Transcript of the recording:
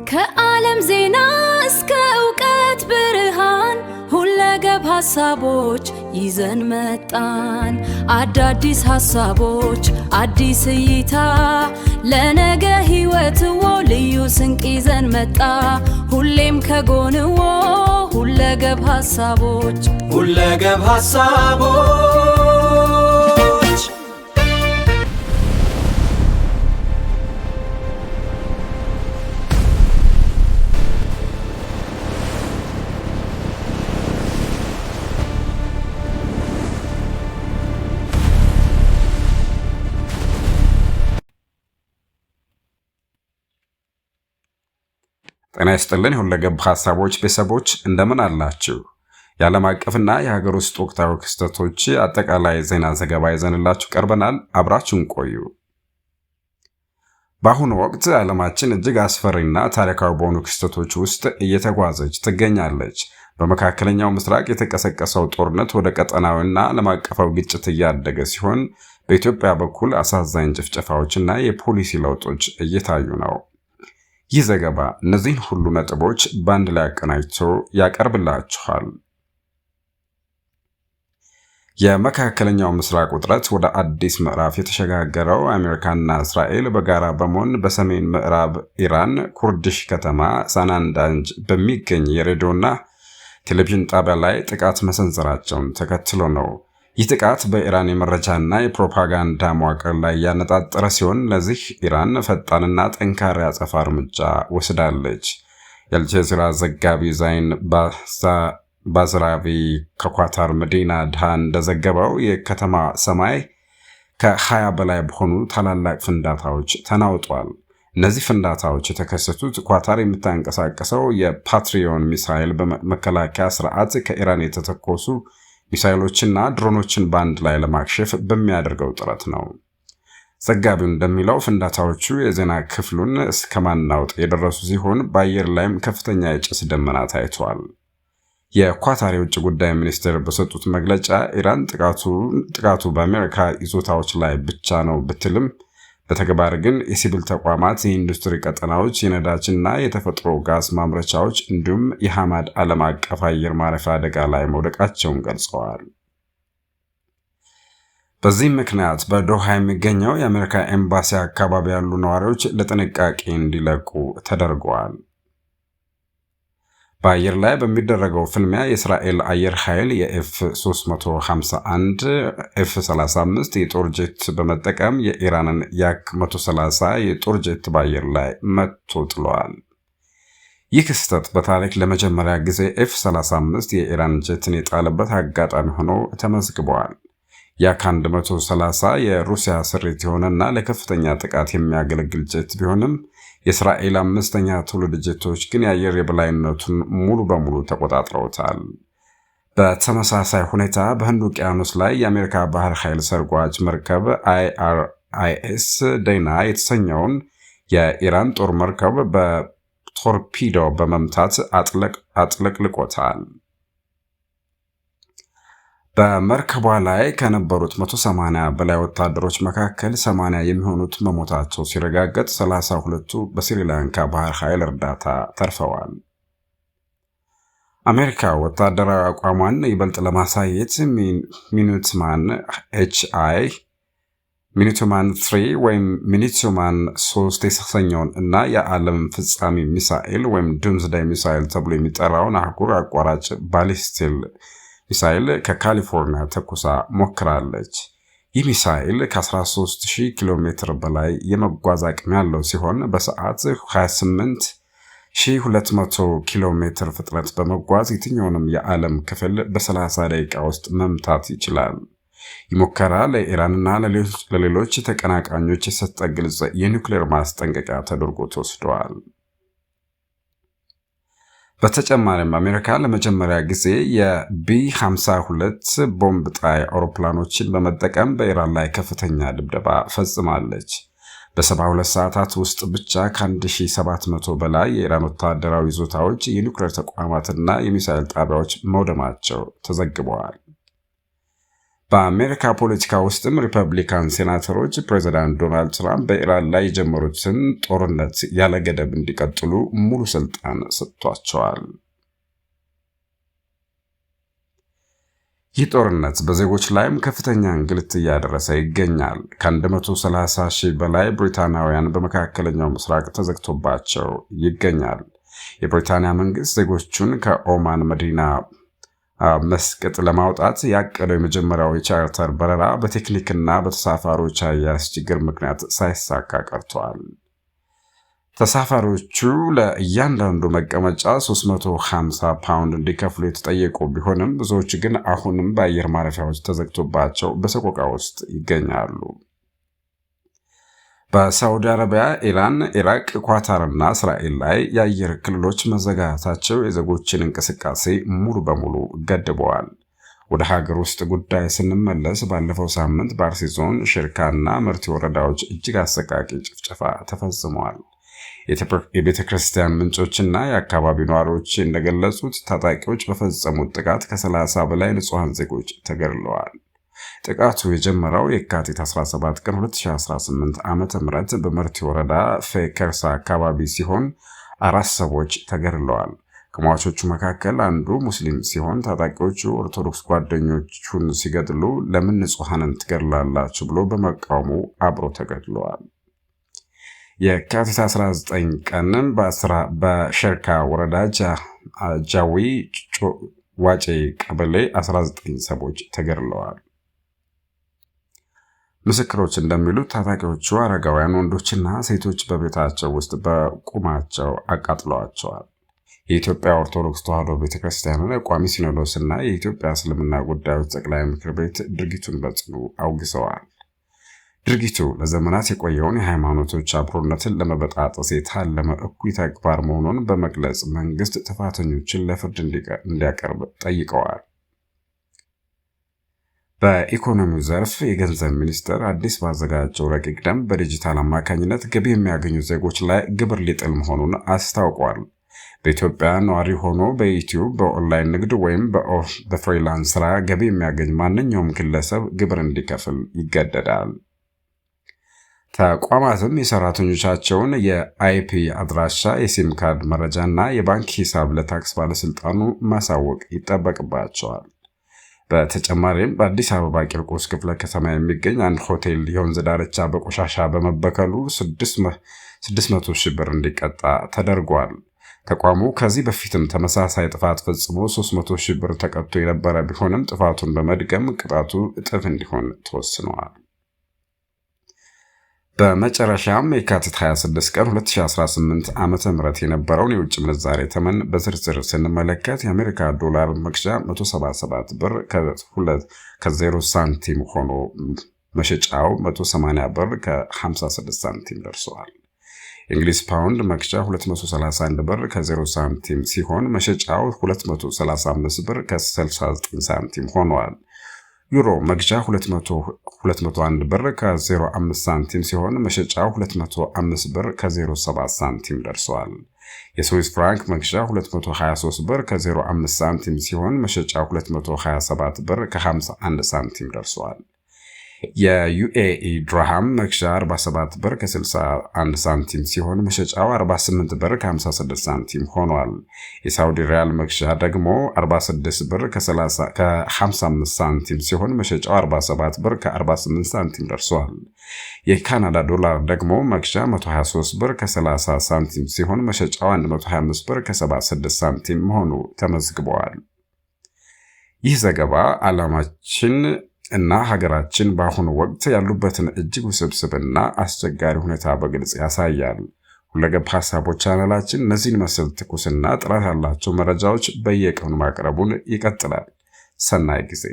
ከዓለም ዜና እስከ ዕውቀት ብርሃን ሁለገብ ሐሳቦች ይዘን መጣን። አዳዲስ ሐሳቦች አዲስ እይታ ለነገ ሕይወትዎ ልዩ ስንቅ ይዘን መጣ። ሁሌም ከጎንዎ ሁለገብ ሐሳቦች ሁለገብ ሐሳቦች ጤና ይስጥልን። ሁለገብ ሐሳቦች ቤተሰቦች እንደምን አላችሁ? የዓለም አቀፍና የሀገር ውስጥ ወቅታዊ ክስተቶች አጠቃላይ ዜና ዘገባ ይዘንላችሁ ቀርበናል። አብራችሁን ቆዩ። በአሁኑ ወቅት ዓለማችን እጅግ አስፈሪና ታሪካዊ በሆኑ ክስተቶች ውስጥ እየተጓዘች ትገኛለች። በመካከለኛው ምስራቅ የተቀሰቀሰው ጦርነት ወደ ቀጠናዊና ዓለም አቀፋዊ ግጭት እያደገ ሲሆን፣ በኢትዮጵያ በኩል አሳዛኝ ጭፍጨፋዎችና የፖሊሲ ለውጦች እየታዩ ነው። ይህ ዘገባ እነዚህን ሁሉ ነጥቦች በአንድ ላይ አቀናጅቶ ያቀርብላችኋል። የመካከለኛው ምስራቅ ውጥረት ወደ አዲስ ምዕራፍ የተሸጋገረው አሜሪካና እስራኤል በጋራ በመሆን በሰሜን ምዕራብ ኢራን ኩርዲሽ ከተማ ሳናንዳንጅ በሚገኝ የሬዲዮና ቴሌቪዥን ጣቢያ ላይ ጥቃት መሰንዘራቸውን ተከትሎ ነው። ይህ ጥቃት በኢራን የመረጃና የፕሮፓጋንዳ መዋቅር ላይ ያነጣጠረ ሲሆን፣ ለዚህ ኢራን ፈጣንና ጠንካራ ያጸፋ እርምጃ ወስዳለች። የአልጀዚራ ዘጋቢ ዛይን ባዝራቪ ከኳታር መዲና ዳሃ እንደዘገበው የከተማ ሰማይ ከ20 በላይ በሆኑ ታላላቅ ፍንዳታዎች ተናውጧል። እነዚህ ፍንዳታዎች የተከሰቱት ኳታር የምታንቀሳቀሰው የፓትሪዮን ሚሳይል በመከላከያ ስርዓት ከኢራን የተተኮሱ ሚሳይሎችና ድሮኖችን በአንድ ላይ ለማክሸፍ በሚያደርገው ጥረት ነው። ዘጋቢው እንደሚለው ፍንዳታዎቹ የዜና ክፍሉን እስከ ማናወጥ የደረሱ ሲሆን፣ በአየር ላይም ከፍተኛ የጭስ ደመና ታይቷል። የኳታር የውጭ ጉዳይ ሚኒስቴር በሰጡት መግለጫ ኢራን ጥቃቱ በአሜሪካ ይዞታዎች ላይ ብቻ ነው ብትልም በተግባር ግን የሲቪል ተቋማት፣ የኢንዱስትሪ ቀጠናዎች፣ የነዳጅና የተፈጥሮ ጋዝ ማምረቻዎች እንዲሁም የሐማድ ዓለም አቀፍ አየር ማረፊያ አደጋ ላይ መውደቃቸውን ገልጸዋል። በዚህም ምክንያት በዶሃ የሚገኘው የአሜሪካ ኤምባሲ አካባቢ ያሉ ነዋሪዎች ለጥንቃቄ እንዲለቁ ተደርገዋል። በአየር ላይ በሚደረገው ፍልሚያ የእስራኤል አየር ኃይል የኤፍ351 ኤፍ35 የጦር ጄት በመጠቀም የኢራንን ያክ130 የጦር ጄት በአየር ላይ መትቶ ጥለዋል። ይህ ክስተት በታሪክ ለመጀመሪያ ጊዜ ኤፍ35 የኢራን ጄትን የጣለበት አጋጣሚ ሆኖ ተመዝግበዋል። ያክ130 የሩሲያ ስሪት የሆነና ለከፍተኛ ጥቃት የሚያገለግል ጄት ቢሆንም የእስራኤል አምስተኛ ትውልድ ጄቶች ግን የአየር የበላይነቱን ሙሉ በሙሉ ተቆጣጥረውታል። በተመሳሳይ ሁኔታ በህንድ ውቅያኖስ ላይ የአሜሪካ ባህር ኃይል ሰርጓጅ መርከብ IRIS ዴና የተሰኘውን የኢራን ጦር መርከብ በቶርፒዶ በመምታት አጥለቅልቆታል። በመርከቧ ላይ ከነበሩት 180 በላይ ወታደሮች መካከል 80 የሚሆኑት መሞታቸው ሲረጋገጥ 32ቱ በስሪላንካ ባህር ኃይል እርዳታ ተርፈዋል። አሜሪካ ወታደራዊ አቋሟን ይበልጥ ለማሳየት ሚኒቱማን ሚኒቱማን 3 ወይም ሚኒቱማን 3 የተሰኘውን እና የዓለም ፍጻሜ ሚሳኤል ወይም ዱምስዳይ ሚሳኤል ተብሎ የሚጠራውን አህጉር አቋራጭ ባሊስቲክ ሚሳኤል ከካሊፎርኒያ ተኩሳ ሞክራለች። ይህ ሚሳኤል ከ13000 ኪሎ ሜትር በላይ የመጓዝ አቅም ያለው ሲሆን በሰዓት 28200 ኪሎ ሜትር ፍጥነት በመጓዝ የትኛውንም የዓለም ክፍል በ30 ደቂቃ ውስጥ መምታት ይችላል። ይህ ሙከራ ለኢራንና ለሌሎች ተቀናቃኞች የሰጠ ግልጽ የኒውክሌር ማስጠንቀቂያ ተደርጎ ተወስዷል። በተጨማሪም አሜሪካ ለመጀመሪያ ጊዜ የቢ52 ቦምብ ጣይ አውሮፕላኖችን በመጠቀም በኢራን ላይ ከፍተኛ ድብደባ ፈጽማለች። በ72 ሰዓታት ውስጥ ብቻ ከ1700 በላይ የኢራን ወታደራዊ ይዞታዎች፣ የኒውክሌር ተቋማትና የሚሳኤል ጣቢያዎች መውደማቸው ተዘግበዋል። በአሜሪካ ፖለቲካ ውስጥም ሪፐብሊካን ሴናተሮች ፕሬዚዳንት ዶናልድ ትራምፕ በኢራን ላይ የጀመሩትን ጦርነት ያለ ገደብ እንዲቀጥሉ ሙሉ ስልጣን ሰጥቷቸዋል። ይህ ጦርነት በዜጎች ላይም ከፍተኛ እንግልት እያደረሰ ይገኛል። ከ130 ሺህ በላይ ብሪታናውያን በመካከለኛው ምስራቅ ተዘግቶባቸው ይገኛል። የብሪታንያ መንግስት ዜጎቹን ከኦማን መዲና መስቀጥ ለማውጣት ያቀደው የመጀመሪያው የቻርተር በረራ በቴክኒክና በተሳፋሪዎች አያያዝ ችግር ምክንያት ሳይሳካ ቀርቷል። ተሳፋሪዎቹ ለእያንዳንዱ መቀመጫ 350 ፓውንድ እንዲከፍሉ የተጠየቁ ቢሆንም ብዙዎች ግን አሁንም በአየር ማረፊያዎች ተዘግቶባቸው በሰቆቃ ውስጥ ይገኛሉ። በሳዑዲ አረቢያ፣ ኢራን፣ ኢራቅ፣ ኳታርና እስራኤል ላይ የአየር ክልሎች መዘጋታቸው የዜጎችን እንቅስቃሴ ሙሉ በሙሉ ገድበዋል። ወደ ሀገር ውስጥ ጉዳይ ስንመለስ ባለፈው ሳምንት በአርሲ ዞን ሽርካና መርቲ ወረዳዎች እጅግ አሰቃቂ ጭፍጨፋ ተፈጽመዋል። የቤተ ክርስቲያን ምንጮችና የአካባቢው ነዋሪዎች እንደገለጹት ታጣቂዎች በፈጸሙት ጥቃት ከ30 በላይ ንጹሐን ዜጎች ተገድለዋል። ጥቃቱ የጀመረው የካቲት 17 ቀን 2018 ዓ.ም በመርቲ ወረዳ ፌከርሳ አካባቢ ሲሆን 4 ሰዎች ተገድለዋል። ከሟቾቹ መካከል አንዱ ሙስሊም ሲሆን ታጣቂዎቹ ኦርቶዶክስ ጓደኞቹን ሲገድሉ ለምን ንጹሐንን ትገድላላችሁ ብሎ በመቃወሙ አብሮ ተገድለዋል። የካቲት 19 ቀን በሸርካ ወረዳ ጃዊ ዋጬ ቀበሌ 19 ሰዎች ተገድለዋል። ምስክሮች እንደሚሉት ታጣቂዎቹ አረጋውያን ወንዶችና ሴቶች በቤታቸው ውስጥ በቁማቸው አቃጥለዋቸዋል። የኢትዮጵያ ኦርቶዶክስ ተዋሕዶ ቤተክርስቲያን ቋሚ ሲኖዶስና የኢትዮጵያ እስልምና ጉዳዮች ጠቅላይ ምክር ቤት ድርጊቱን በጽኑ አውግዘዋል። ድርጊቱ ለዘመናት የቆየውን የሃይማኖቶች አብሮነትን ለመበጣጠስ የታለመ እኩይ ተግባር መሆኑን በመግለጽ መንግስት ጥፋተኞችን ለፍርድ እንዲያቀርብ ጠይቀዋል። በኢኮኖሚው ዘርፍ የገንዘብ ሚኒስቴር አዲስ ባዘጋጀው ረቂቅ ደንብ በዲጂታል አማካኝነት ገቢ የሚያገኙ ዜጎች ላይ ግብር ሊጥል መሆኑን አስታውቋል። በኢትዮጵያ ነዋሪ ሆኖ በዩቲዩብ በኦንላይን ንግድ ወይም በፍሪላንስ ስራ ገቢ የሚያገኝ ማንኛውም ግለሰብ ግብር እንዲከፍል ይገደዳል። ተቋማትም የሰራተኞቻቸውን የአይፒ አድራሻ፣ የሲም ካርድ መረጃና የባንክ ሂሳብ ለታክስ ባለስልጣኑ ማሳወቅ ይጠበቅባቸዋል። በተጨማሪም በአዲስ አበባ ቂርቆስ ክፍለ ከተማ የሚገኝ አንድ ሆቴል የወንዝ ዳርቻ በቆሻሻ በመበከሉ 600 ሺህ ብር እንዲቀጣ ተደርጓል። ተቋሙ ከዚህ በፊትም ተመሳሳይ ጥፋት ፈጽሞ 300 ሺህ ብር ተቀጥቶ የነበረ ቢሆንም ጥፋቱን በመድገም ቅጣቱ እጥፍ እንዲሆን ተወስኗል። በመጨረሻም የካቲት 26 ቀን 2018 ዓ.ም የነበረውን የውጭ ምንዛሬ ተመን በዝርዝር ስንመለከት የአሜሪካ ዶላር መግዣ 177 ብር ከ0 ሳንቲም ሆኖ መሸጫው 180 ብር ከ56 ሳንቲም ደርሰዋል። የእንግሊዝ ፓውንድ መግዣ 231 ብር ከ0 ሳንቲም ሲሆን መሸጫው 235 ብር ከ69 ሳንቲም ሆኗል። ዩሮ መግዣ 201 ብር ከ05 ሳንቲም ሲሆን መሸጫው 205 ብር ከ07 ሳንቲም ደርሰዋል። የስዊስ ፍራንክ መግዣ 223 ብር ከ05 ሳንቲም ሲሆን መሸጫው 227 ብር ከ51 ሳንቲም ደርሰዋል። የዩኤኢ ድርሃም መግዣ 47 ብር ከ61 ሳንቲም ሲሆን መሸጫው 48 ብር ከ56 ሳንቲም ሆኗል። የሳውዲ ሪያል መግዣ ደግሞ 46 ብር ከ55 ሳንቲም ሲሆን መሸጫው 47 ብር ከ48 ሳንቲም ደርሷል። የካናዳ ዶላር ደግሞ መግዣ 123 ብር ከ30 ሳንቲም ሲሆን መሸጫው 125 ብር ከ76 ሳንቲም መሆኑ ተመዝግበዋል። ይህ ዘገባ ዓላማችን እና ሀገራችን በአሁኑ ወቅት ያሉበትን እጅግ ውስብስብና አስቸጋሪ ሁኔታ በግልጽ ያሳያል። ሁለገብ ሀሳቦች ቻናላችን እነዚህን መሰል ትኩስና ጥራት ያላቸው መረጃዎች በየቀኑ ማቅረቡን ይቀጥላል። ሰናይ ጊዜ